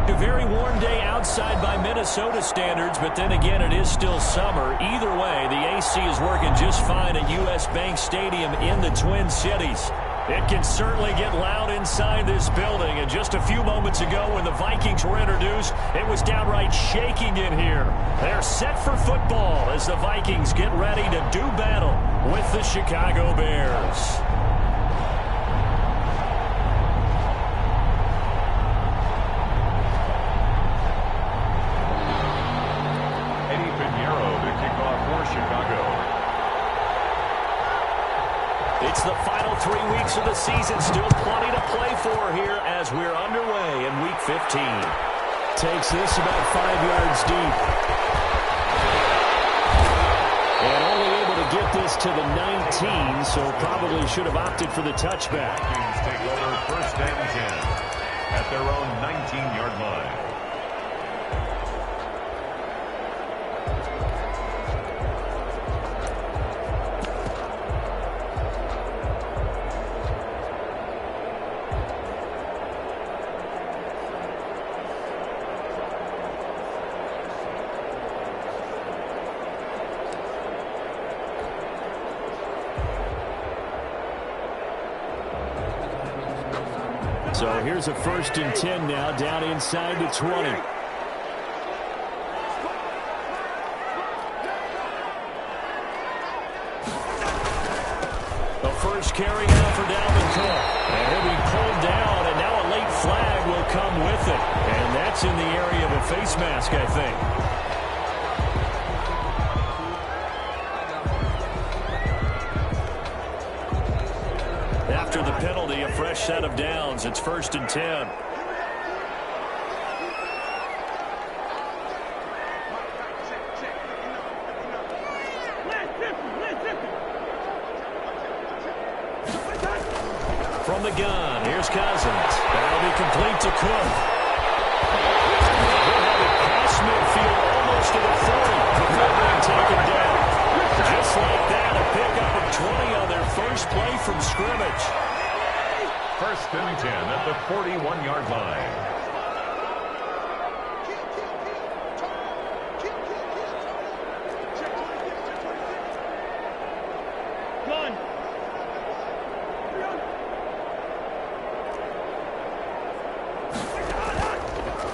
A very warm day outside by Minnesota standards, but then again, it is still summer. Either way, the AC is working just fine at U.S. Bank Stadium in the Twin Cities. It can certainly get loud inside this building, and just a few moments ago when the Vikings were introduced, it was downright shaking in here. They're set for football as the Vikings get ready to do battle with the Chicago Bears. It's the final 3 weeks of the season. Still plenty to play for here as we're underway in Week 15. Takes this about 5 yards deep. And only able to get this to the 19, so probably should have opted for the touchback. Vikings take over first and 10 at their own 19-yard line. So here's a 1st and 10 now, down inside the 20. The first carry now for Dalvin Cook. And he'll be pulled down, and now a late flag will come with it. And that's in the area of a face mask, I think. After the penalty, a fresh set of downs. It's 1st and 10. From the gun, here's Cousins. That'll be complete to Cook. He'll have it past midfield, almost to the 40, before being taken down. Just like that, a pickup of 20 on their first play from scrimmage. 1st and 10 at the 41-yard line.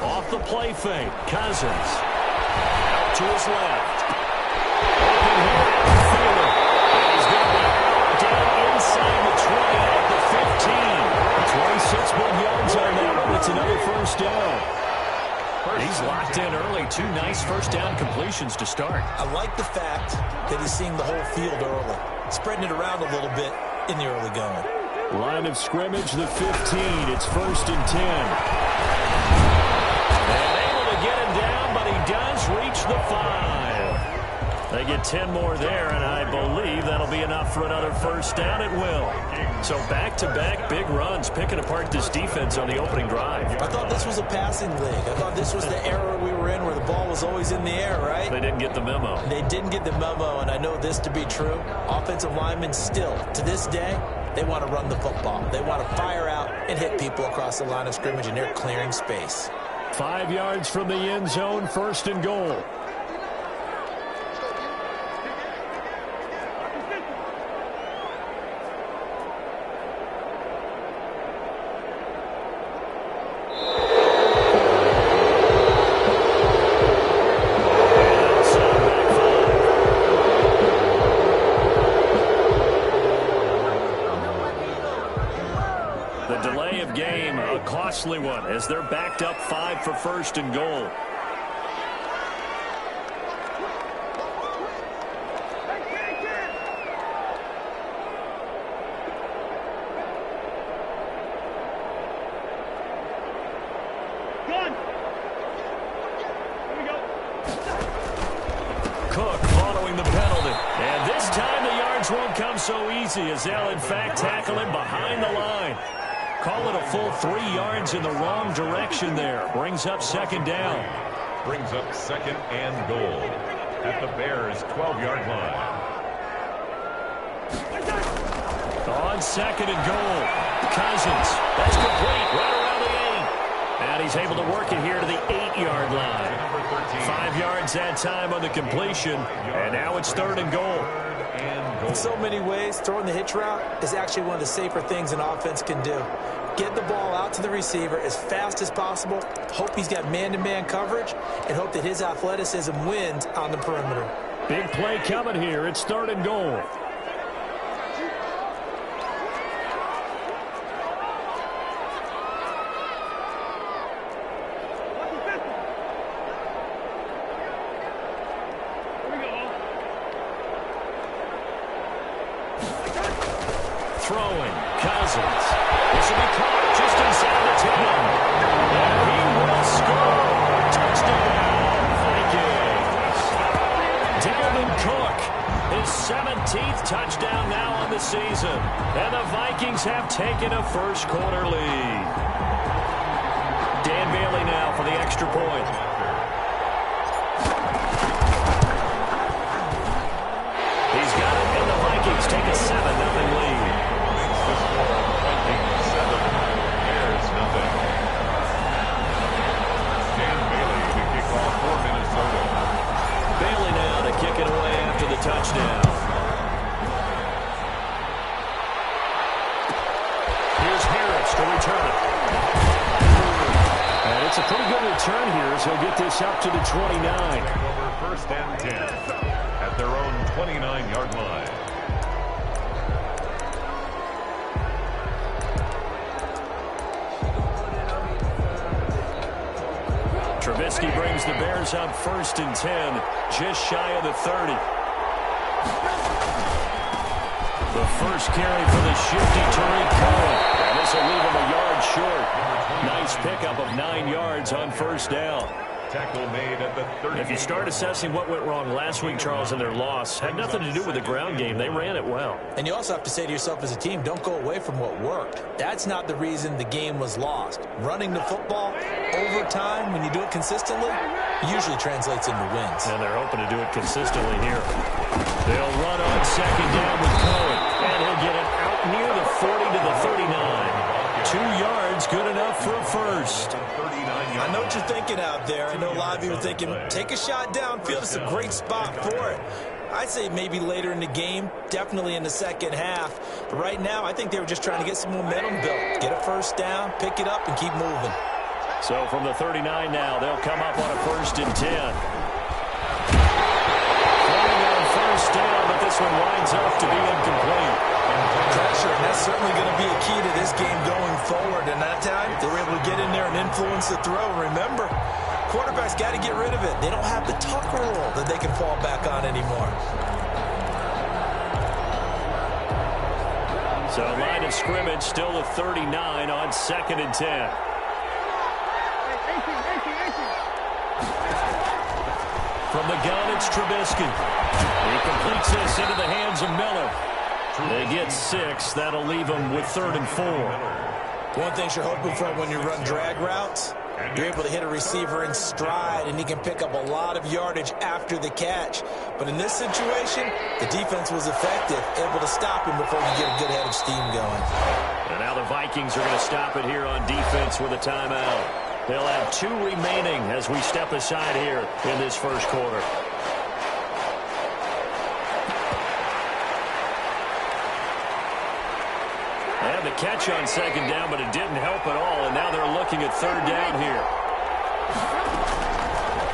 Off the play fake, Cousins. Out to his left. Open here at the field. He's going to be out down inside the 20 at the 15. 26 big yards on that one. It's another 1st down. He's locked in early. 2 nice 1st down completions to start. I like the fact that he's seeing the whole field early, spreading it around a little bit in the early going. Line of scrimmage, the 15. It's 1st and 10. And able to get him down, but he does reach the 5. They get 10 more there, and I believe that'll be enough for another 1st down. It will. So back-to-back big runs, picking apart this defense on the opening drive. I thought this was a passing league. I thought this was the era we were in where the ball was always in the air, right? They didn't get the memo. They didn't get the memo, and I know this to be true. Offensive linemen still, to this day, they want to run the football. They want to fire out and hit people across the line of scrimmage, and they're clearing space. 5 yards from the end zone, 1st and goal. Costly one as they're backed up 5 for 1st and goal. Cook following the penalty. And this time the yards won't come so easy as they'll in fact tackle him behind the line. Call it a full 3 yards in the wrong direction there. Brings up 2nd down. Brings up 2nd and goal at the Bears' 12-yard line. On 2nd and goal. Cousins. That's complete right around the 8. And he's able to work it here to the 8-yard line. 5 yards that time on the completion, and now it's 3rd and goal. In so many ways, throwing the hitch route is actually one of the safer things an offense can do. Get the ball out to the receiver as fast as possible, hope he's got man-to-man coverage, and hope that his athleticism wins on the perimeter. Big play coming here. It's 3rd and goal. Throwing, Cousins. This will be caught just inside the 10. And he will score. Touchdown, Vikings. Dalvin Cook, his 17th touchdown now on the season. And the Vikings have taken a first-quarter lead. Dan Bailey now for the extra point. He's got it, and the Vikings take a 7-0 lead. Bailey now to kick it away after the touchdown. Here's Harris to return it. And it's a pretty good return here as he'll get this up to the 29. Over 1st and 10 at their own 29-yard line. Trubisky brings the Bears up 1st and 10, just shy of the 30. The first carry for the shifty Tariq Cohen. And this will leave him a yard short. Nice pickup of 9 yards on 1st down. Tackle made at the 30. If you start assessing what went wrong last week, Charles, in their loss, had nothing to do with the ground game. They ran it well. And you also have to say to yourself as a team, don't go away from what worked. That's not the reason the game was lost. Running the football over time, when you do it consistently, usually translates into wins. And they're hoping to do it consistently here. They'll run on 2nd down with Cohen. And he'll get it out near the 40 to the 39. 2 yards, good enough for a first. I know what you're thinking out there. I know a lot of you are thinking, take a shot downfield. It's a great spot for it. I'd say maybe later in the game, definitely in the second half. But right now, I think they were just trying to get some momentum built. Get a first down, pick it up, and keep moving. So from the 39 now, they'll come up on a 1st and 10. Throwing on 1st down, but this one winds up to be incomplete. Pressure, and that's certainly going to be a key to this game going forward. And that time, they were able to get in there and influence the throw. Remember, quarterbacks got to get rid of it. They don't have the Tucker rule that they can fall back on anymore. So line of scrimmage still the 39 on 2nd and 10. From the gun, it's Trubisky. He completes this into the hands of Miller. They get 6. That'll leave them with 3rd and 4. One thing you're hoping for when you run drag routes, you're able to hit a receiver in stride, and he can pick up a lot of yardage after the catch. But in this situation, the defense was effective, able to stop him before he get a good head of steam going. And now the Vikings are going to stop it here on defense with a timeout. They'll have 2 remaining as we step aside here in this first quarter. And the catch on 2nd down, but it didn't help at all, and now they're looking at 3rd down here.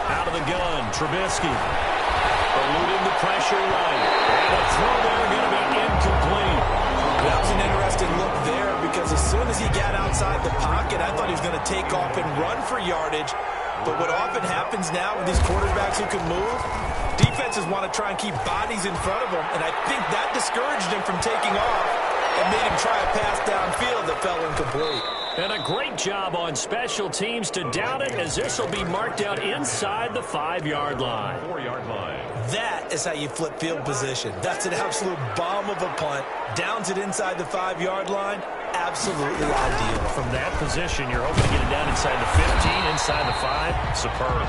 Out of the gun, Trubisky. Eluding the pressure right. And a throw there going to be incomplete. That was an interesting look there because as soon as he got outside the pocket, I thought he was going to take off and run for yardage. But what often happens now with these quarterbacks who can move, defenses want to try and keep bodies in front of them, and I think that discouraged him from taking off and made him try a pass downfield that fell incomplete. And a great job on special teams to down it, as this will be marked out inside the 5-yard line. 4-yard line. That is how you flip field position. That's an absolute bomb of a punt. Downs it inside the 5-yard line. Absolutely ideal. From that position, you're hoping to get it down inside the 15, inside the 5. Superb.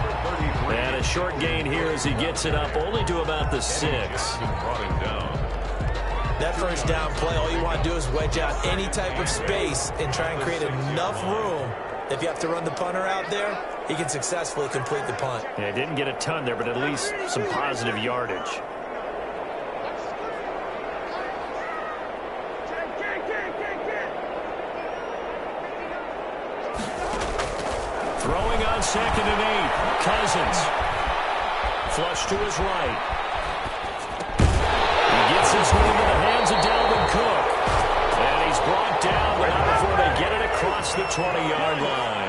And a short gain here as he gets it up only to about the 6. Brought him down. That first down play, all you want to do is wedge out any type of space and try and create enough room If you have to run the punter out there, he can successfully complete the punt. Yeah, didn't get a ton there, but at least some positive yardage. Throwing on 2nd and 8. Cousins. Flush to his right. He gets his way into the hands of Dalvin Cook. And he's brought down right before they get it across the 20-yard line.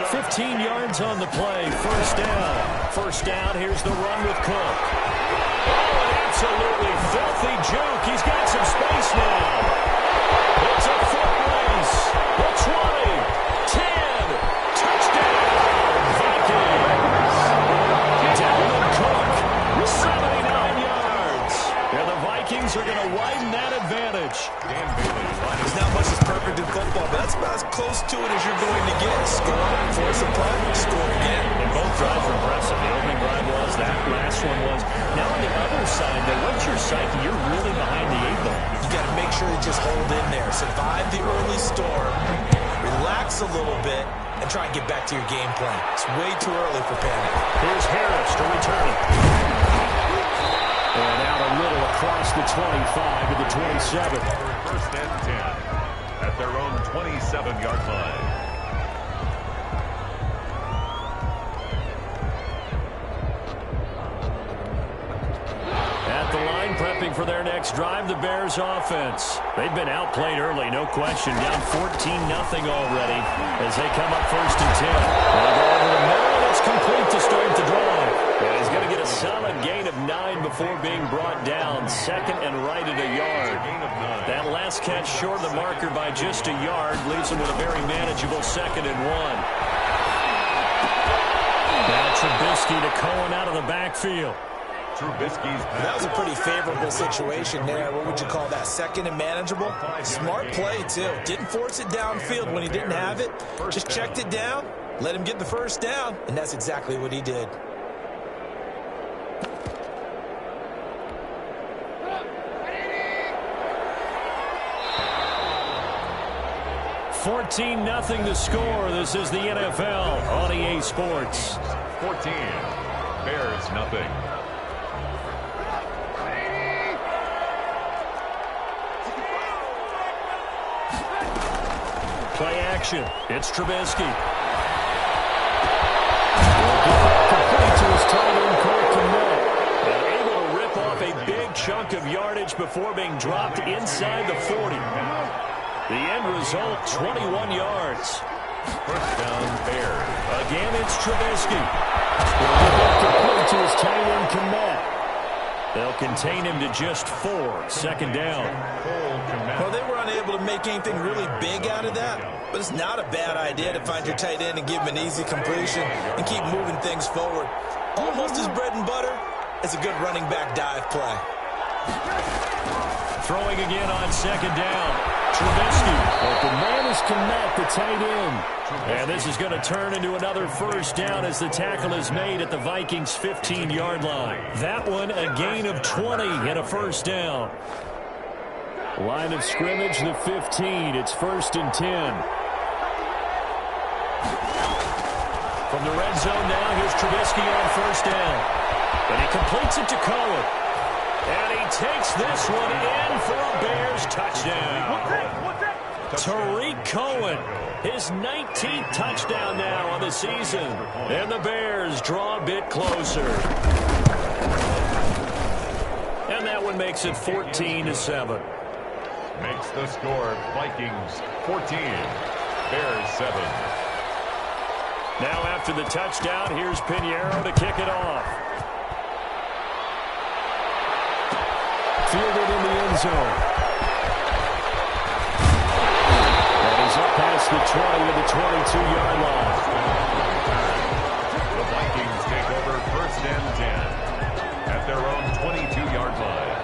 15 yards on the play. First down. First down. Here's the run with Cook. Oh, an absolutely filthy juke. He's got some space now. It's a foot race. The 20. 10. Touchdown. Vikings. Dalvin Cook. 79 yards. And the Vikings are going to widen that advantage. There's not much that's perfect in football, but that's about as close to it as you're going to get. Score, force a punt, score again. And both drives were impressive. The opening drive was, that last one was. Now on the other side, though, what's your psyche? You're really behind the 8 ball. You got to make sure you just hold in there. Survive the early storm, relax a little bit, and try and get back to your game plan. It's way too early for panic. Here's Harris to return it. And out a little across the 25 to the 27. First and 10 at their own 27-yard line. At the line, prepping for their next drive, the Bears offense. They've been outplayed early, no question. Down 14-0 already as they come up first and 10. They'll go over the middle, and it's complete to start the drive. And he's going to get a solid gain of 9 before being brought down. Second and right at a yard. That last catch short of the marker by just a yard leaves him with a very manageable 2nd and 1. Now Trubisky to Cohen out of the backfield. Trubisky's pass. That was a pretty favorable situation there. What would you call that? 2nd and manageable? Smart play, too. Didn't force it downfield when he didn't have it. Just checked it down, let him get the first down, and that's exactly what he did. 14-0 the score. This is the NFL on EA Sports. 14. Bears nothing. Play action. It's Trubisky. Complete to his tight end, Cole Kmet. And able to rip off a big chunk of yardage before being dropped inside the 40. The end result, 21 yards. First down, Bears. Again, it's Trubisky. Complete to his tight end, Kmet. They'll contain him to just 4. Second down. Well, they were unable to make anything really big out of that, but it's not a bad idea to find your tight end and give him an easy completion and keep moving things forward. Almost as bread and butter as a good running back dive play. Throwing again on second down. Trubisky. Open man is Kmet, the tight end. And this is going to turn into another first down as the tackle is made at the Vikings' 15-yard line. That one a gain of 20 and a first down. Line of scrimmage, the 15. It's first and 10. From the red zone now, here's Trubisky on first down. And he completes it to Cohen. And he takes this one in for a Bears touchdown. Tariq Cohen, his 19th touchdown now on the season. And the Bears draw a bit closer. And that one makes it 14-7. Makes the score Vikings 14, Bears 7. Now after the touchdown, here's Pinheiro to kick it off. Fielded in the end zone. And he's up past the 20 to the 22-yard line. The Vikings take over first and 10 at their own 22-yard line.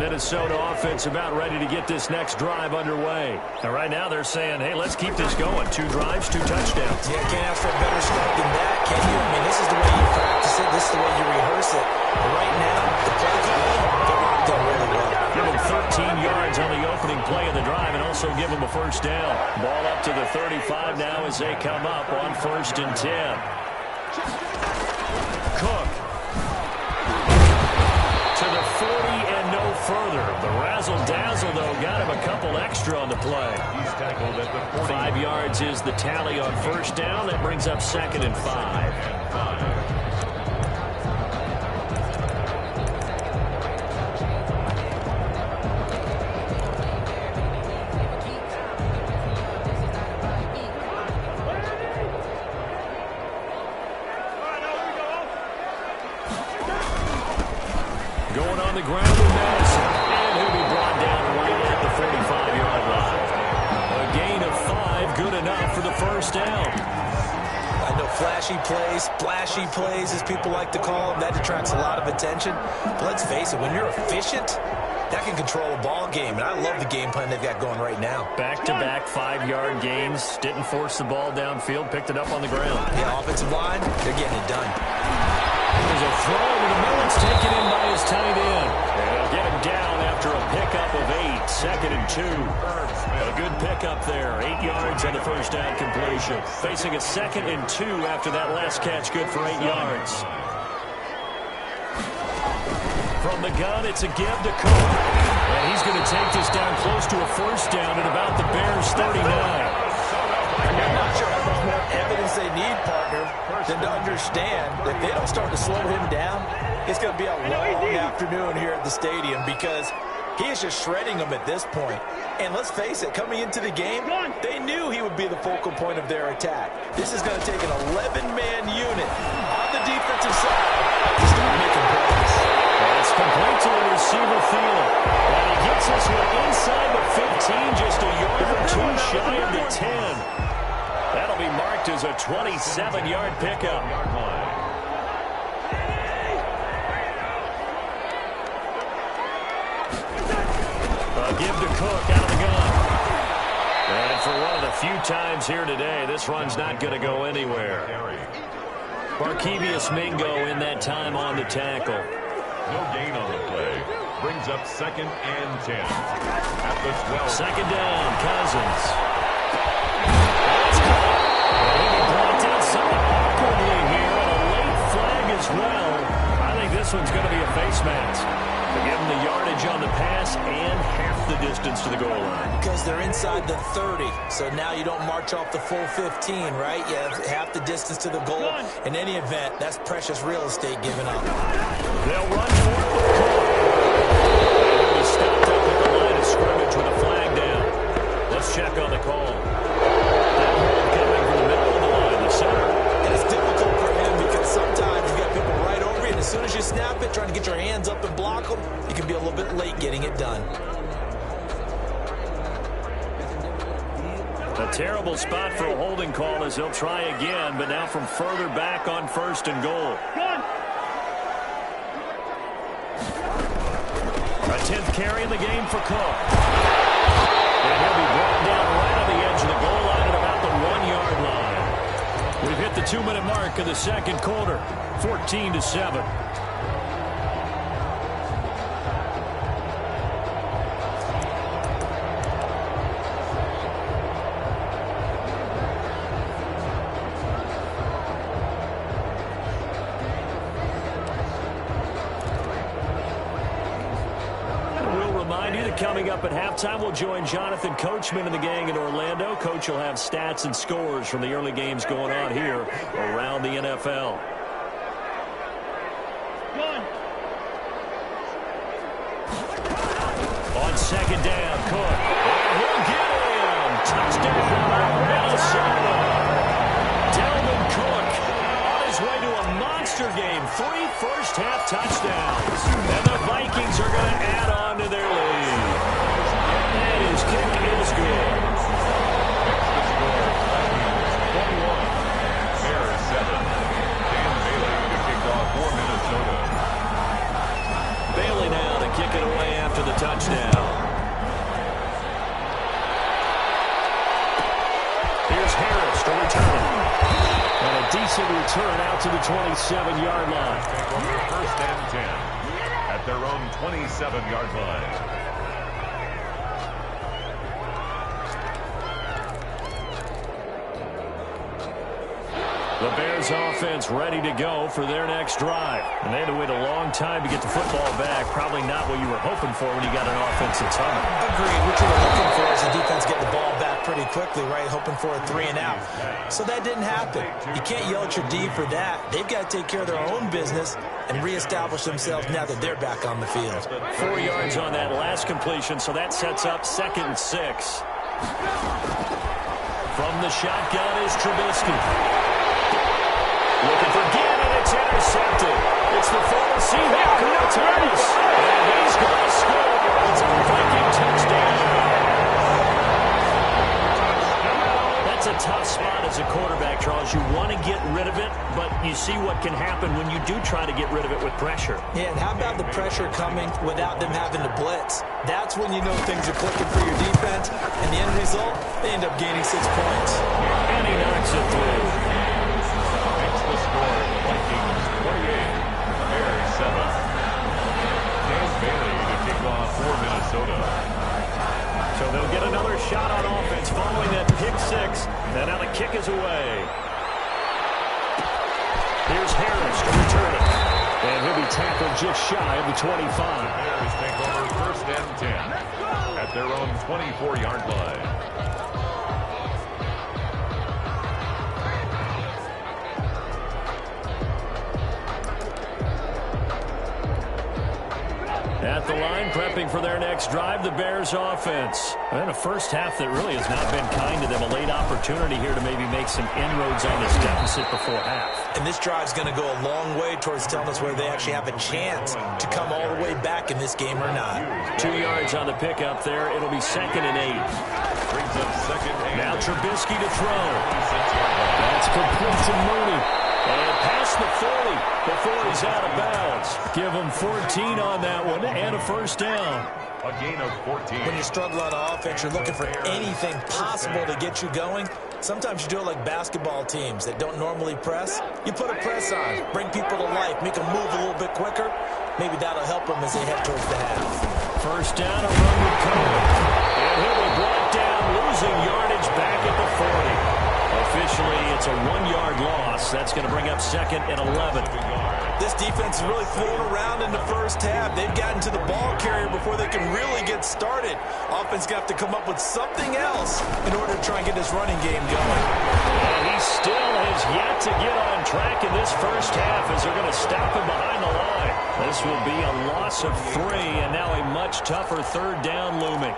Minnesota offense about ready to get this next drive underway. And right now they're saying, hey, let's keep this going. 2 drives, 2 touchdowns. Yeah, can't ask for a better start than that, can you? I mean, this is the way you practice it. This is the way you rehearse it. But right now, the play calling, they're locked in really well. Give them 13 yards on the opening play of the drive and also give them a first down. Ball up to the 35 now as they come up on 1st and 10. Cook. To the 40 and no further. The razzle-dazzle, though, got him a couple extra on the play. He's tackled at the 40. 5 yards is the tally on first down. That brings up 2nd and 5. Going on the ground with Madison. And he'll be brought down right at the 45-yard line. A gain of 5, good enough for the first down. I know flashy plays, splashy plays, as people like to call them. That attracts a lot of attention. But let's face it, when you're efficient, that can control a ball game. And I love the game plan they've got going right now. Back-to-back 5-yard gains. Didn't force the ball downfield. Picked it up on the ground. Yeah, offensive line, they're getting it done. There's a throw over the middle. It's taken in by his tight end. And they'll get him down after a pickup of 8. 2nd and 2. A good pickup there. 8 yards on the first down completion. Facing a 2nd and 2 after that last catch. Good for 8 yards. From the gun, it's a give to Cook. And he's going to take this down close to a first down at about the Bears' 39. I'm not sure how much more evidence they need, partner, than to understand that if they don't start to slow him down, it's going to be a long afternoon here at the stadium because he is just shredding them at this point. And let's face it, coming into the game, they knew he would be the focal point of their attack. This is going to take an 11-man unit on the defensive side to start making plays. It's complete to the receiver Thielen. And he gets this one inside the 15, just a yard or 2 shy of the 10. That'll be marked as a 27-yard pickup. A give to Cook out of the gun. And for one of the few times here today, this run's not going to go anywhere. Barkevius Mingo in that time on the tackle. No gain on the play. Brings up 2nd and 10. At the 12. 2nd down, Cousins. That's caught. He'll be brought down somewhat awkwardly here, and a late flag as well. I think this one's going to be a face mask. To give him the yardage on the pass and half the distance to the goal line. Because they're inside the 30, so now you don't march off the full 15, right? You have half the distance to the goal. In any event, that's precious real estate given up. They'll run for it with Cook. He'll be stopped up at the line of scrimmage with a flag down. Let's check on the call. That hold coming from the middle of the line, the center. And it's difficult for him because sometimes you got people right over you, and as soon as you snap it, trying to get your hands up and block them, you can be a little bit late getting it done. A terrible spot for a holding call as they'll try again, but now from further back on 1st and goal. A 10th carry in the game for Cook. And he'll be brought down right on the edge of the goal line at about the 1-yard line. We've hit the 2-minute mark of the 2nd quarter, 14-7. Coming up at halftime, we'll join Jonathan Coachman and the gang in Orlando. Coach will have stats and scores from the early games going on here around the NFL. On 2nd down, Cook. He'll get him. Touchdown, Minnesota. Dalvin Cook on his way to a monster game. 3 first-half touchdowns. And the Vikings are going to add on to their lead. And his kick is good. The score, 21. Bears 7. Dan Bailey to kick off for Minnesota. Bailey now to kick it away after the Massive return out to the 27-yard line. First and 10 at their own 27-yard line. The Bears offense ready to go for their next drive. And they had to wait a long time to get the football back. Probably not what you were hoping for when you got an offense that's humming. Agreed. What you were looking for is the defense getting the ball back pretty quickly, right? Hoping for a 3 and out. So that didn't happen. You can't yell at your D for that. They've got to take care of their own business and reestablish themselves now that they're back on the field. 4 yards on that last completion, so that sets up 2nd and 6. From the shotgun is Trubisky. Looking for Ginn, and it's intercepted. It's the former Seahawk, Thomas. And he's going to score. It's a Viking touchdown. That's a tough spot as a quarterback, Charles. You want to get rid of it, but you see what can happen when you do try to get rid of it with pressure. Yeah, and how about the pressure coming without them having to blitz? That's when you know things are clicking for your defense. And the end result, they end up gaining 6 points. And he knocks it through. The score, the Vikings 28, Bears 7. Dan Bailey to kick off for Minnesota. So they'll get another shot on offense following that pick 6. And now the kick is away. Here's Harris to return it. And he'll be tackled just shy of the 25. Bears take over first and 10 at their own 24-yard line. At the line, prepping for their next drive, the Bears offense. And a first half that really has not been kind to them. A late opportunity here to maybe make some inroads on this deficit before half. And this drive's going to go a long way towards telling us whether they actually have a chance to come all the way back in this game or not. 2 yards on the pickup there. It'll be 2nd and 8. Brings up 2nd and Now Trubisky to throw. That's complete to Mooney. And past the 40 before he's out of bounds. Give him 14 on that one and a first down. A gain of 14. When you struggle on offense, you're looking for anything possible to get you going. Sometimes you do it like basketball teams that don't normally press. You put a press on, bring people to life, make them move a little bit quicker. Maybe that'll help them as they head towards the half. First down, a run with Cohen. And he'll be brought down, losing yardage back at the 40. Officially, it's a 1-yard loss. That's going to bring up 2nd and 11. This defense is really fooling around in the first half. They've gotten to the ball carrier before they can really get started. Offense got to come up with something else in order to try and get this running game going. And he still has yet to get on track in this first half as they're going to stop him behind the line. This will be a loss of 3, and now a much tougher 3rd down looming.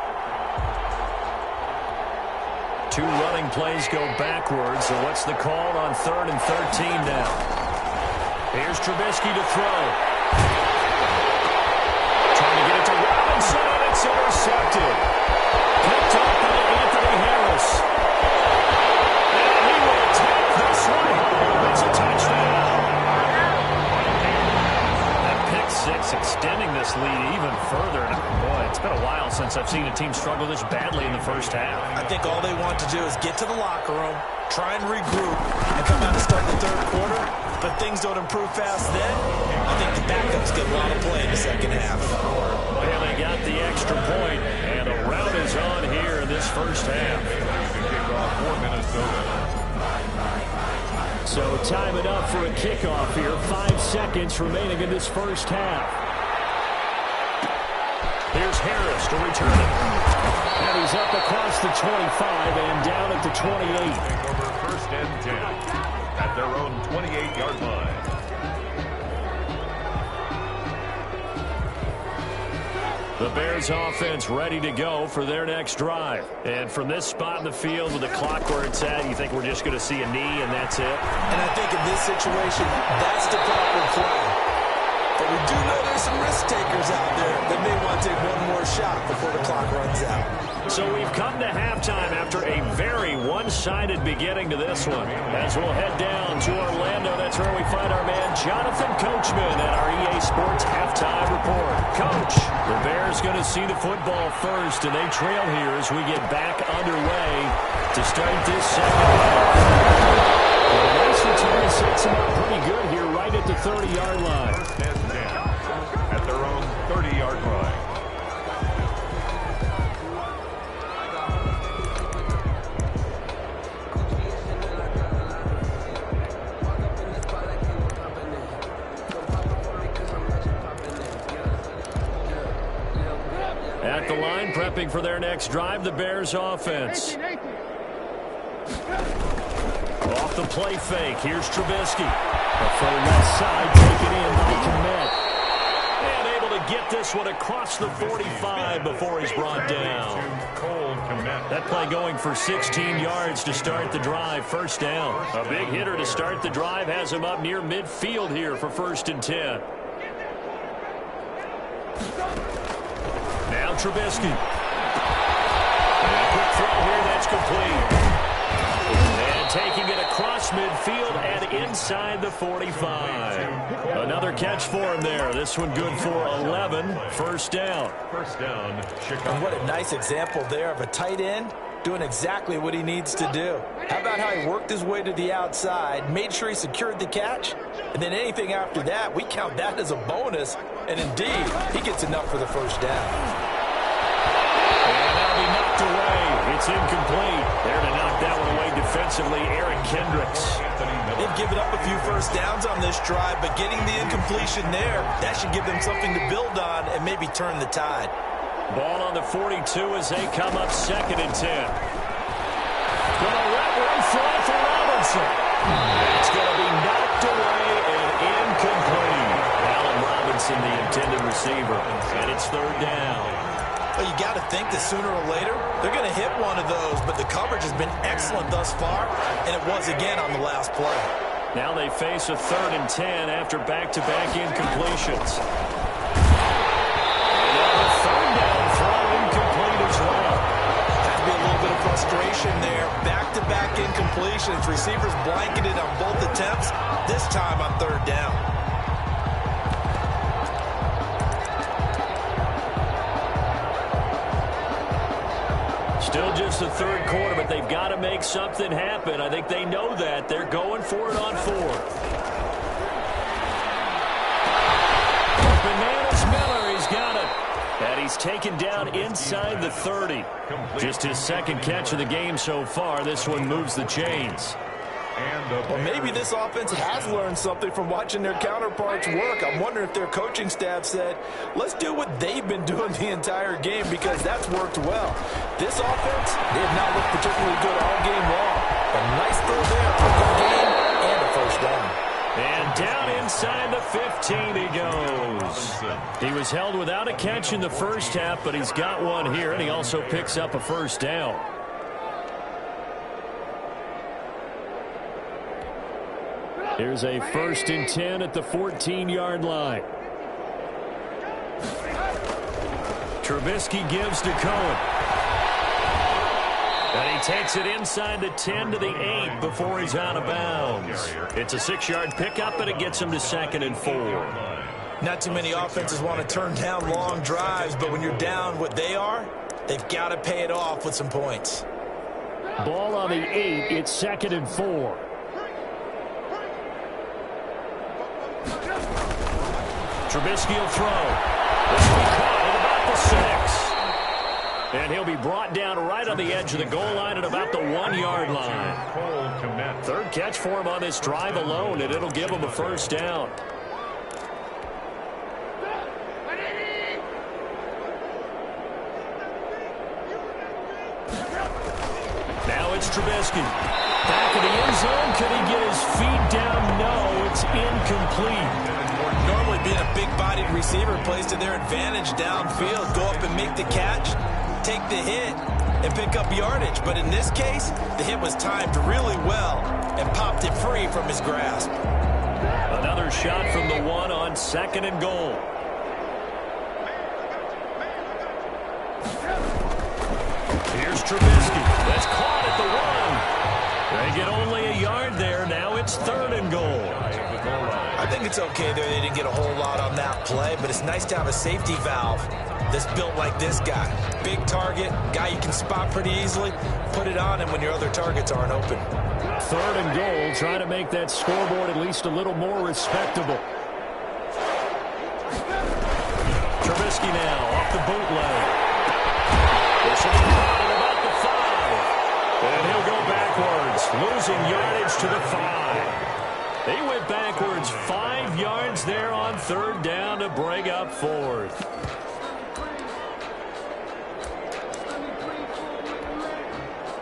2 running plays go backwards, so what's the call on 3rd and 13 now? Here's Trubisky to throw. Trying to get it to Robinson, and it's intercepted. Picked up by Anthony Harris. And he will take this one home. It's a touchdown. That pick 6 extending this lead even further. Boy, it's been a while since I've seen a team struggle this badly in the first half. I think all they want to do is get to the locker room, try and regroup, and come out and start the 3rd quarter. But things don't improve fast then. I think the backups get a lot of play in the second half. Well, they got the extra point, and a rout is on here in this first half. So time it up for a kickoff here. 5 seconds remaining in this first half. Here's Harris to return it. And he's up across the 25 and down at the 28. Over first and 10 at their own 28-yard line. The Bears offense ready to go for their next drive. And from this spot in the field with the clock where it's at, you think we're just going to see a knee and that's it? And I think in this situation, that's the proper play. But we do know there's some risk takers out there that may want to take one more shot before the clock runs out. So we've come to halftime after a very one-sided beginning to this one. As we'll head down to Orlando, that's where we find our man Jonathan Coachman at our EA Sports Halftime Report. Coach, the Bears going to see the football first, and they trail here as we get back underway to start this second half. Nice return to prepping for their next drive, the Bears offense. Off the play fake, here's Trubisky. From left side, taken in by Kmet. And able to get this one across the 45 before he's brought down. That play going for 16 yards to start the drive, first down. A big hitter to start the drive has him up near midfield here for 1st and 10. Now Trubisky. And a quick throw here, that's complete. And taking it across midfield and inside the 45. Another catch for him there. This one good for 11. First down. First down, Chicago. And what a nice example there of a tight end doing exactly what he needs to do. How about how he worked his way to the outside, made sure he secured the catch, and then anything after that, we count that as a bonus. And indeed, he gets enough for the first down. And that'll be knocked away. It's incomplete. There to knock that one away defensively, Eric Kendricks. They've given up a few first downs on this drive, but getting the incompletion there, that should give them something to build on and maybe turn the tide. Ball on the 42 as they come up 2nd and 10. Gonna run fly for Robinson. It's going to be knocked away and incomplete. Allen Robinson, the intended receiver, and it's 3rd down. Well, you got to think that sooner or later, they're going to hit one of those, but the coverage has been excellent thus far, and it was again on the last play. Now they face a 3rd and 10 after back-to-back incompletions. And a 3rd down throw incomplete as well. Had to be a little bit of frustration there. Back-to-back incompletions. Receivers blanketed on both attempts, this time on 3rd down. Still just the 3rd quarter, but they've got to make something happen. I think they know that. They're going for it on 4th. Bananas Miller, he's got it. And he's taken down inside the 30. Just his 2nd catch of the game so far. This one moves the chains. Well, maybe this offense has learned something from watching their counterparts work. I'm wondering if their coaching staff said, let's do what they've been doing the entire game, because that's worked well. This offense, they have not looked particularly good all game long. A nice throw there for a good game and a first down. And down inside the 15 he goes. He was held without a catch in the first half, but he's got one here, and he also picks up a first down. Here's a 1st and 10 at the 14-yard line. Trubisky gives to Cohen. And he takes it inside the 10 to the 8 before he's out of bounds. It's a 6-yard pickup, and it gets him to 2nd and 4. Not too many offenses want to turn down long drives, but when you're down what they are, they've got to pay it off with some points. Ball on the 8. It's 2nd and 4. Trubisky will throw. This will be caught at about the 6. And he'll be brought down right on the edge of the goal line at about the 1-yard line. 3rd catch for him on this drive alone, and it'll give him a first down. Now it's Trubisky. Back in the end zone. Could he get his feet down? No, it's incomplete. Normally being a big-bodied receiver plays to their advantage downfield. Go up and make the catch, take the hit, and pick up yardage. But in this case, the hit was timed really well and popped it free from his grasp. Another shot from the 1 on 2nd and goal. Here's Trubisky. That's caught at the 1. They get only a yard there. Now it's 3rd and goal. I think it's okay there. They didn't get a whole lot on that play, but it's nice to have a safety valve that's built like this guy. Big target, guy you can spot pretty easily. Put it on him when your other targets aren't open. 3rd and goal, trying to make that scoreboard at least a little more respectable. Trubisky now off the bootleg. This will be caught at about the 5. And he'll go backwards, losing yardage to the 5. They went backwards 5 yards there on 3rd down to bring up 4th.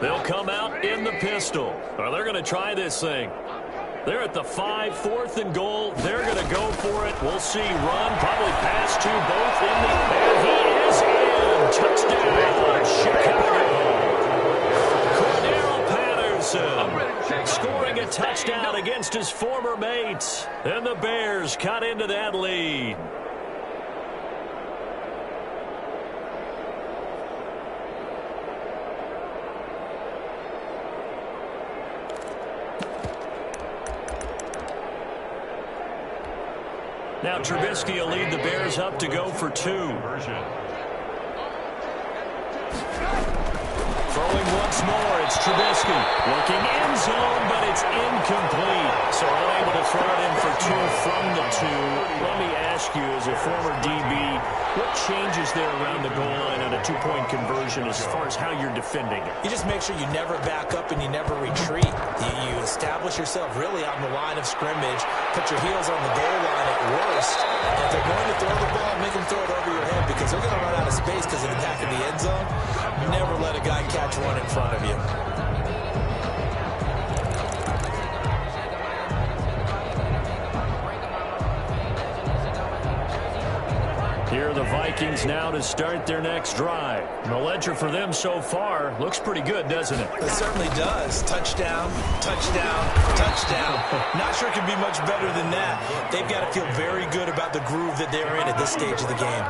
They'll come out in the pistol. Well, they're going to try this thing. They're at the 5, 4th and goal. They're going to go for it. We'll see. Run, probably pass to both in the air. He is in. Touchdown, Chicago. Cordero Patterson scoring a touchdown against his former mates. And the Bears cut into that lead. Now Trubisky will lead the Bears up to go for 2. Throwing once more, it's Trubisky. Looking end zone, but it's incomplete. So unable to throw it in for 2 from the 2. Let me ask you, as a former DB, what changes there around the goal line on a 2-point conversion as far as how you're defending it? You just make sure you never back up and you never retreat. You establish yourself really on the line of scrimmage, put your heels on the goal line at worst. And if they're going to throw the ball, make them throw it over your head because they're going to run out of space because of the back of the end zone. Never let a guy catch one in front of you. Here are the Vikings now to start their next drive. The ledger for them so far looks pretty good, doesn't it? It certainly does. Touchdown, touchdown, touchdown. Not sure it can be much better than that. They've got to feel very good about the groove that they're in at this stage of the game.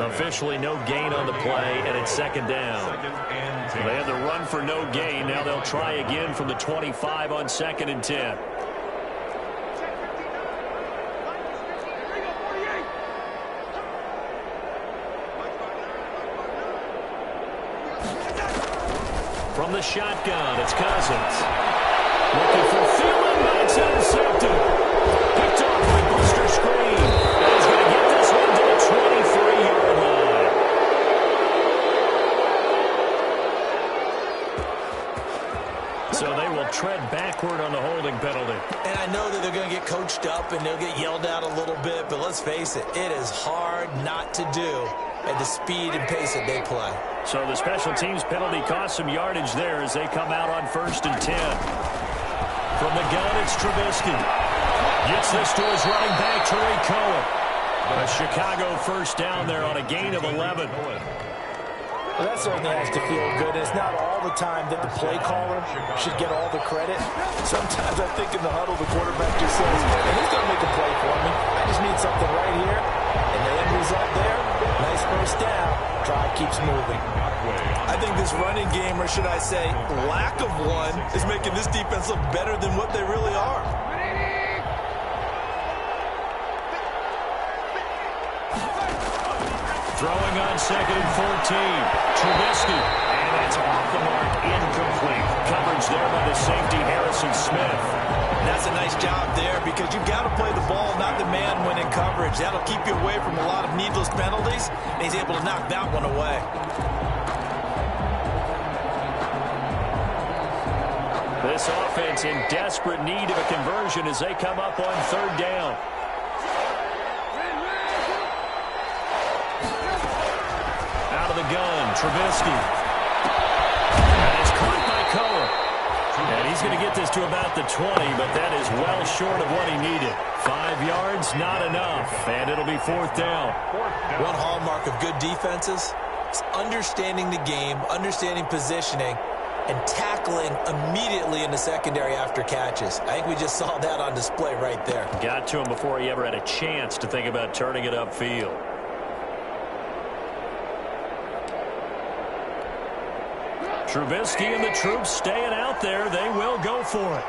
Officially no gain on the play, and it's 2nd down. They had the run for no gain. Now they'll try again from the 25 on 2nd and 10. From the shotgun, it's Cousins. Looking for Thielen, but it's intercepted. Picked off by Buster Screen. And he's going to get this one to the 23-yard line. So they will tread backward on the holding penalty. And I know that they're going to get coached up and they'll get yelled at a little bit, but let's face it, it is hard not to do at the speed and pace that they play. So the special teams penalty cost some yardage there as they come out on 1st and 10. From the gun, it's Trubisky. Gets this to his running back, Tariq Cohen. A Chicago 1st down there on a gain of 11. Well, that certainly has to feel good. It's not all the time that the play caller should get all the credit. Sometimes I think in the huddle, the quarterback just says, hey, who's going to make a play for me? I just need something right here. And the end result there, nice 1st down. Drive keeps moving. I think this running game, or should I say lack of one, is making this defense look better than what they really are. Throwing on 2nd and 14. Trubisky. And it's off the mark, incomplete. Coverage there by the safety, Harrison Smith. That's a nice job there because you've got to play the ball, not the man when in coverage. That'll keep you away from a lot of needless penalties, and he's able to knock that one away. This offense in desperate need of a conversion as they come up on 3rd down. Out of the gun, Trubisky. And it's caught by Cohen. And he's going to get this to about the 20, but that is well short of what he needed. 5 yards, not enough, and it'll be 4th down. One hallmark of good defenses is understanding the game, understanding positioning, and tackling immediately in the secondary after catches. I think we just saw that on display right there. Got to him before he ever had a chance to think about turning it upfield. Trubisky and the troops staying out there. They will go for it.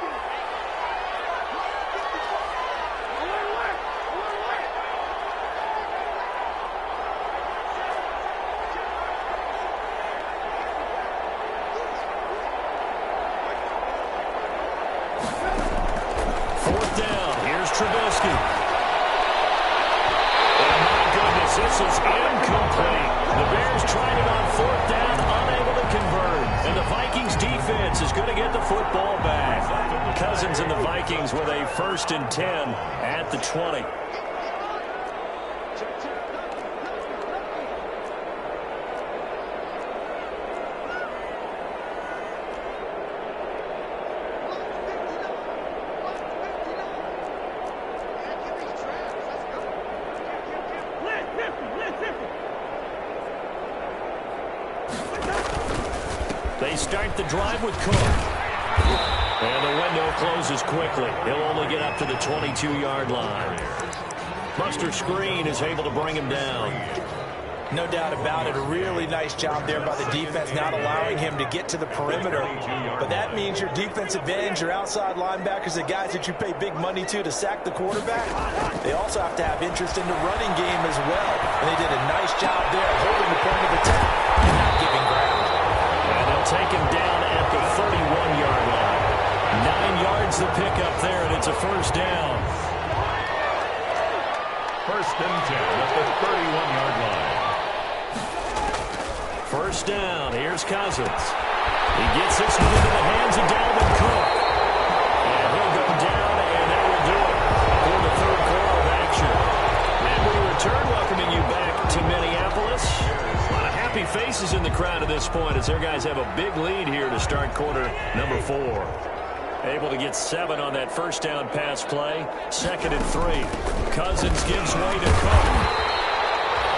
Trubisky. And my goodness, this is incomplete. The Bears tried it on 4th down, unable to convert. And the Vikings defense is going to get the football back. Cousins and the Vikings with a 1st and 10 at the 20. They start the drive with Cook. And the window closes quickly. He'll only get up to the 22-yard line. Buster Screen is able to bring him down. No doubt about it. A really nice job there by the defense, not allowing him to get to the perimeter. But that means your defensive ends, your outside linebackers, the guys that you pay big money to sack the quarterback, they also have to have interest in the running game as well. And they did a nice job there holding the point of attack and not giving ground. And they'll take him down at the 31-yard line. 9 yards the pickup there, and it's a first down. First and 10 at the 31-yard line. First down. Here's Cousins. He gets this one into the hands of Dalvin Cook. And he'll go down, and that will do it for the third quarter of action. And we return, welcoming you back to Minneapolis. A lot of happy faces in the crowd at this point as their guys have a big lead here to start quarter number 4. Able to get 7 on that first down pass play. 2nd and 3. Cousins gives way to Cook.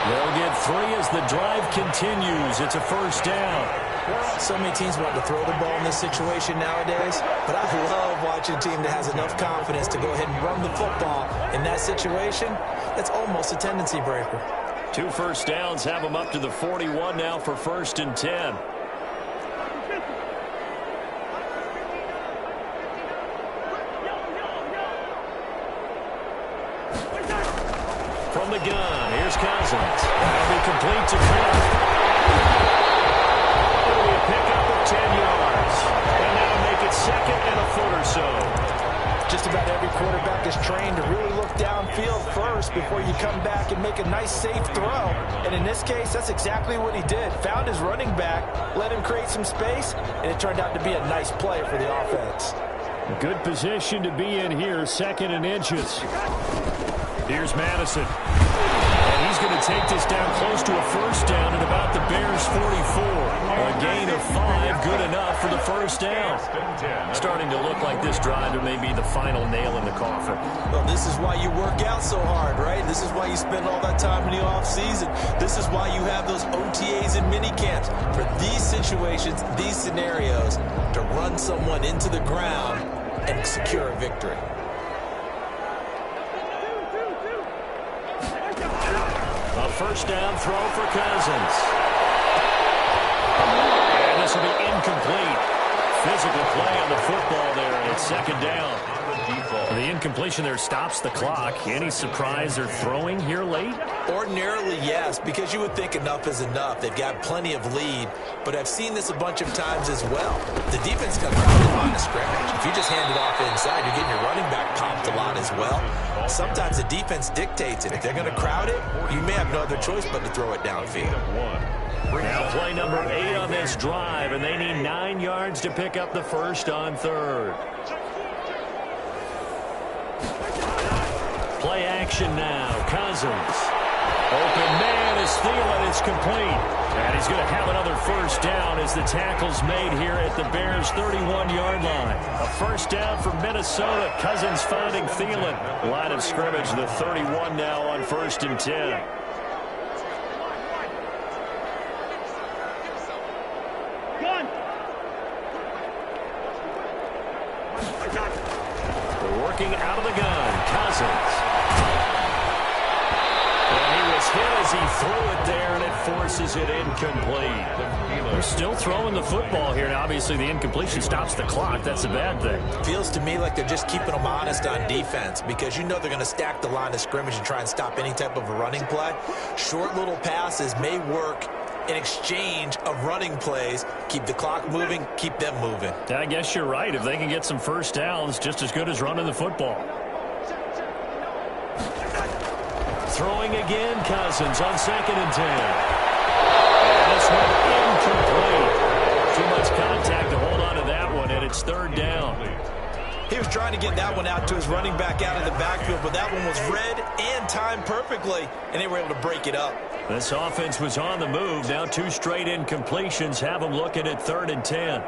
They'll get 3 as the drive continues. It's a first down. So many teams want to throw the ball in this situation nowadays, but I love watching a team that has enough confidence to go ahead and run the football in that situation. That's almost a tendency breaker. 2 first downs have them up to the 41 now for 1st and 10. From the gun, here's Cousins. That'll be complete to Cook. It'll be a pickup of 10 yards. And that'll make it 2nd and a foot or so. Just about every quarterback is trained to really look downfield first before you come back and make a nice, safe throw. And in this case, that's exactly what he did. Found his running back, let him create some space, and it turned out to be a nice play for the offense. Good position to be in here, 2nd and inches. Here's Madison. And he's going to take this down close to a first down at about the Bears' 44. A gain of 5, good enough for the first down. Starting to look like this drive may be the final nail in the coffin. Well, this is why you work out so hard, right? This is why you spend all that time in the offseason. This is why you have those OTAs and mini camps. For these situations, these scenarios, to run someone into the ground and secure a victory. A first down throw for Cousins. And this will be incomplete. Physical play on the football there, and it's 2nd down. The incompletion there stops the clock. Any surprise they're throwing here late? Ordinarily, yes, because you would think enough is enough. They've got plenty of lead, but I've seen this a bunch of times as well. The defense comes out of the line of scrimmage. If you just hand it off inside, you're getting your running back popped a lot as well. Sometimes the defense dictates it. If they're going to crowd it, you may have no other choice but to throw it downfield. Now play number 8 on this drive, and they need 9 yards to pick up the first on 3rd. Play action now. Cousins. Open man is Thielen. It's complete. And he's going to have another first down as the tackle's made here at the Bears' 31-yard line. A first down for Minnesota. Cousins finding Thielen. Line of scrimmage, the 31 now on 1st and 10. Working out of the gun, Cousins. And he was hit as he threw it there, and it forces it incomplete. They're still throwing the football here, and obviously the incompletion stops the clock. That's a bad thing. Feels to me like they're just keeping them honest on defense because you know they're going to stack the line of scrimmage and try and stop any type of a running play. Short little passes may work in exchange of running plays. Keep the clock moving, keep them moving. I guess you're right. If they can get some first downs, just as good as running the football. Throwing again, Cousins on 2nd and 10. And this one incomplete. Too much contact to hold on to that one, and it's 3rd down. He was trying to get that one out to his running back out of the backfield, but that one was read and timed perfectly, and they were able to break it up. This offense was on the move. Now 2 straight incompletions have them looking at 3rd and 10.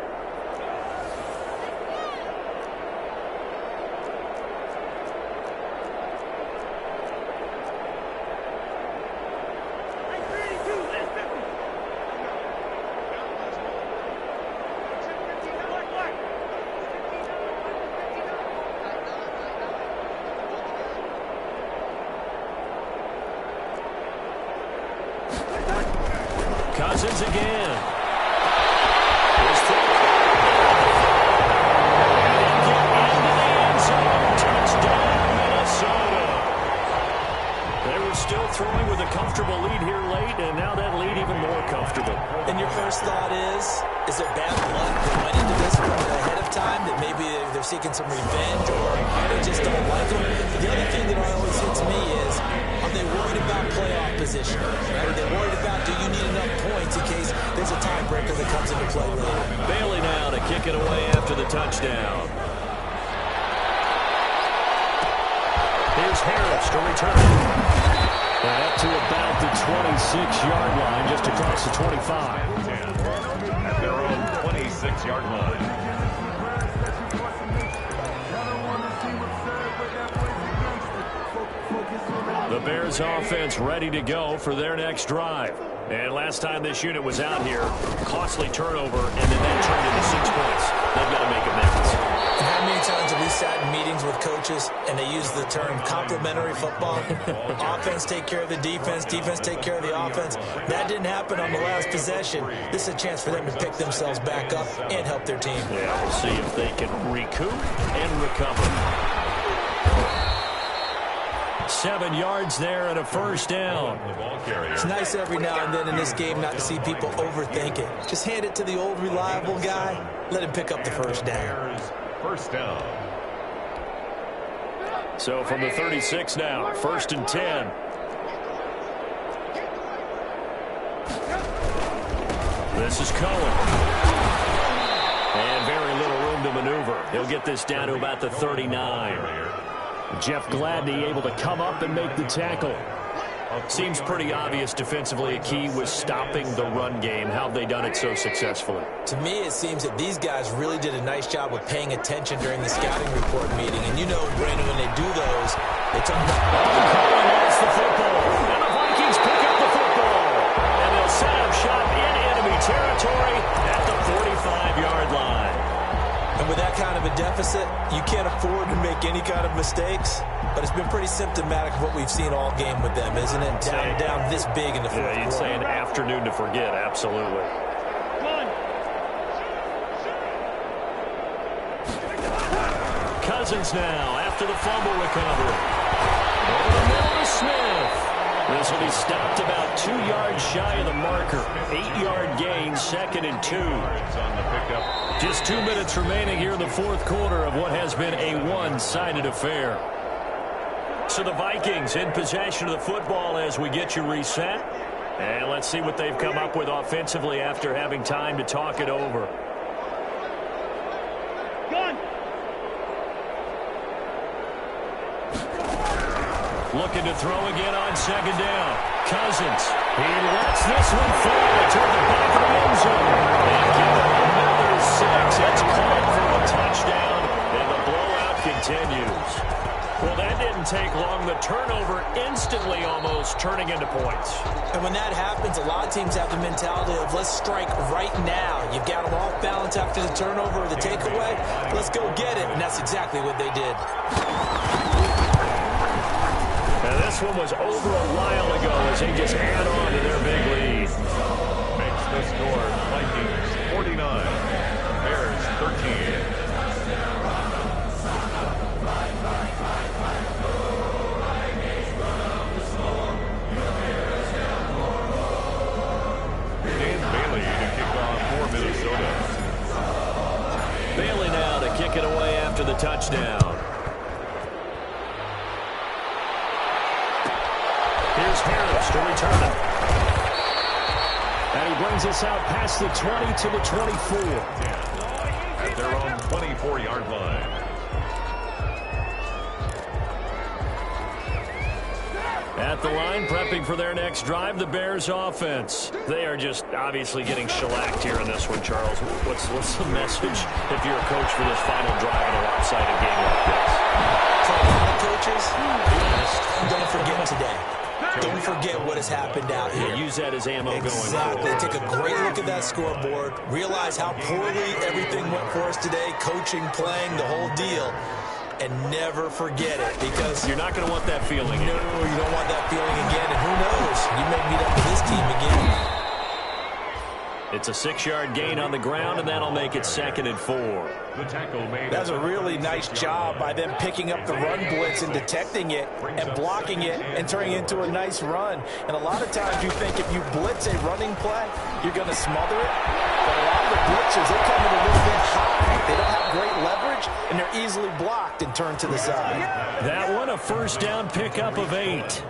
Cousins again. Touchdown, Minnesota. They were still throwing with a comfortable lead here late, and now that lead even more comfortable. And your first thought is it bad luck that went into this one ahead of time, that maybe they're seeking some revenge or they just don't like them? The other thing that always hits me is, are they worried about playoff position? Right? Are they worried about, do you need enough points in case there's a tiebreaker that comes into play later? Bailey now to kick it away after the touchdown. Here's Harris to return. And up to about the 26-yard line, just across the 25. At their own 26-yard line. The Bears offense ready to go for their next drive. And last time this unit was out here, costly turnover, and then that turned into 6 points. They've got to make amends. How many times have we sat in meetings with coaches and they use the term complementary football? Offense take care of the defense, defense take care of the offense. That didn't happen on the last possession. This is a chance for them to pick themselves back up and help their team. Yeah, we'll see if they can recoup and recover. 7 yards there and a first down. It's nice every now and then in this game not to see people overthink it. Just hand it to the old reliable guy. Let him pick up the first down. First down. So from the 36 now, 1st and 10. This is Cohen. And very little room to maneuver. He'll get this down to about the 39. Jeff Gladney able to come up and make the tackle. Seems pretty obvious defensively a key was stopping the run game. How have they done it so successfully? To me, it seems that these guys really did a nice job of paying attention during the scouting report meeting. And you know, Brandon, when they do those, they talk about... Cohen lost the football. And the Vikings pick up the football. And they'll set up shop in enemy territory at the 45-yard line. And with that kind of a deficit, you can't afford to make any kind of mistakes. But it's been pretty symptomatic of what we've seen all game with them, isn't it? Down this big in the fourth quarter. Yeah, you'd say an afternoon to forget, absolutely. Cousins now after the fumble recovery. Over the middle to Smith. This will be stopped about 2 yards shy of the marker. 8-yard gain, 2nd and 2. Just 2 minutes remaining here in the fourth quarter of what has been a one-sided affair. So the Vikings in possession of the football as we get you reset. And let's see what they've come up with offensively after having time to talk it over. Looking to throw again on 2nd down. Cousins. He lets this one fall toward the back of the end zone. And give it another 6. It's called for a touchdown. And the blowout continues. Well, that didn't take long. The turnover instantly almost turning into points. And when that happens, a lot of teams have the mentality of let's strike right now. You've got them off balance after the turnover or the takeaway. Let's go get it. And that's exactly what they did. And this one was over a while ago as they just add on to their big lead. Makes the score Vikings 49, Bears 13. Bailey now to kick it away after the touchdown. Here's Harris to return it. And he brings us out past the 20 to the 24. At their own 24-yard line. At the line, prepping for their next drive, the Bears offense. They are just obviously getting shellacked here in this one, Charles. What's the message if you're a coach for this final drive in a lopsided game like this? For a lot of coaches, don't forget today. Don't forget what has happened out here. Yeah, use that as ammo going forward. Exactly. Take a great look at that scoreboard. Realize how poorly everything went for us today. Coaching, playing, the whole deal. And never forget it, because you're not going to want that feeling. No, you don't want that feeling again. And who knows? You may meet up with this team again. It's a 6-yard gain on the ground, and that'll make it 2nd and 4. The tackle made. That's a really nice job by them picking up the run blitz and detecting it and blocking it and turning it into a nice run. And a lot of times you think if you blitz a running play, you're going to smother it. But a lot of the blitzers, they come in a little bit high. They don't have great leverage, and they're easily blocked and turned to the side. That one a first down pickup of 8.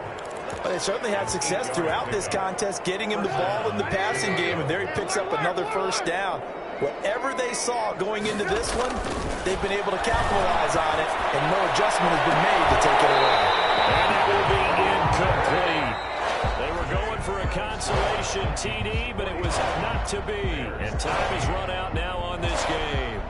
But they certainly had success throughout this contest, getting him the ball in the passing game, and there he picks up another first down. Whatever they saw going into this one, they've been able to capitalize on it, and no adjustment has been made to take it away. And it will be incomplete. They were going for a consolation TD, but it was not to be. And time has run out now on this game.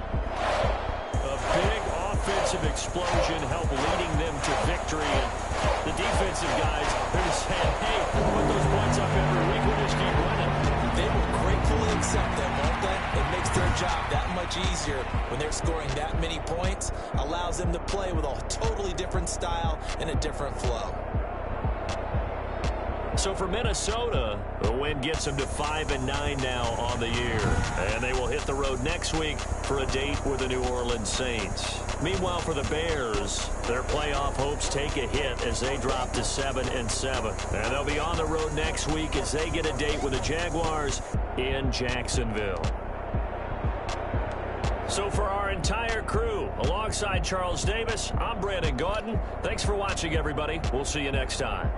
A big offensive explosion helped leading them to victory. And the defensive guys are saying, hey, put those points up every week. We'll just keep running. They will gratefully accept them, won't they? It makes their job that much easier when they're scoring that many points. Allows them to play with a totally different style and a different flow. So for Minnesota, the win gets them to 5-9 now on the year. And they will hit the road next week for a date with the New Orleans Saints. Meanwhile, for the Bears, their playoff hopes take a hit as they drop to 7-7. And they'll be on the road next week as they get a date with the Jaguars in Jacksonville. So for our entire crew, alongside Charles Davis, I'm Brandon Gaudin. Thanks for watching, everybody. We'll see you next time.